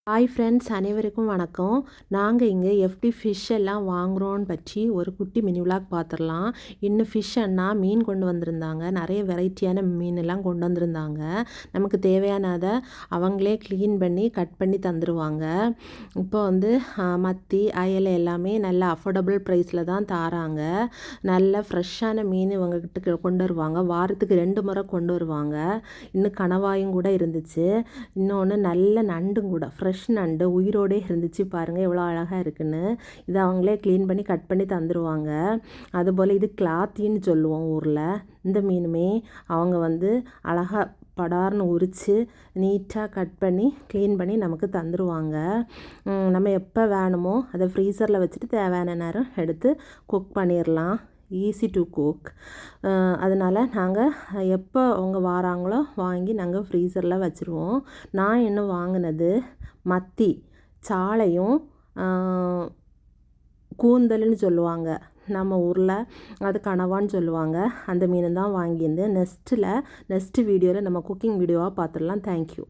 Hi friends, அனைவருக்கும் வணக்கம். நாங்கள் இங்கே எப்படி ஃபிஷ் எல்லாம் வாங்குகிறோன்னு பற்றி ஒரு குட்டி மினி விலாக் பார்த்துடலாம். இன்னும் ஃபிஷ் அண்ணா மீன் கொண்டு வந்திருந்தாங்க. நிறைய வெரைட்டியான மீனெல்லாம் கொண்டு வந்திருந்தாங்க. நமக்கு தேவையானதை அவங்களே க்ளீன் பண்ணி கட் பண்ணி தந்துடுவாங்க. இப்போ மத்தி அயலை எல்லாமே நல்ல அஃபோர்டபுள் ப்ரைஸில் தான் தாராங்க. நல்ல ஃப்ரெஷ்ஷான மீன் இவங்ககிட்ட கொண்டு வருவாங்க. வாரத்துக்கு 2 முறை கொண்டு வருவாங்க. இன்னும் கணவாயும் கூட இருந்துச்சு. இன்னொன்று நல்ல நண்டும் கூட ஃப்ரெஷ் நண்டு உயிரோடே இருந்துச்சு. பாருங்கள் எவ்வளோ அழகாக இருக்குன்னு. இதை அவங்களே க்ளீன் பண்ணி கட் பண்ணி தந்துடுவாங்க. அதுபோல் இது கிளாத்தின்னு சொல்லுவோம் ஊரில். இந்த மீனுமே அவங்க அழகாக படார்னு உரித்து நீட்டாக கட் பண்ணி க்ளீன் பண்ணி நமக்கு தந்துடுவாங்க. நம்ம எப்போ வேணுமோ அதை ஃப்ரீசரில் வச்சுட்டு தேவையான நேரம் எடுத்து குக் பண்ணிடலாம். Easy to cook. அதனால் நாங்கள் எப்போ அவங்க வாராங்களோ வாங்கி நாங்கள் ஃப்ரீசரில் வச்சுருவோம். நான் இன்னும் வாங்கினது மத்தி சாளையும் கூந்தல்னு சொல்லுவாங்க நம்ம ஊரில், அது கனவான்னு சொல்லுவாங்க. அந்த மீன் தான் வாங்கியிருந்து நெக்ஸ்ட் வீடியோவில் நம்ம குக்கிங் வீடியோவாக பார்த்துடலாம். தேங்க்யூ.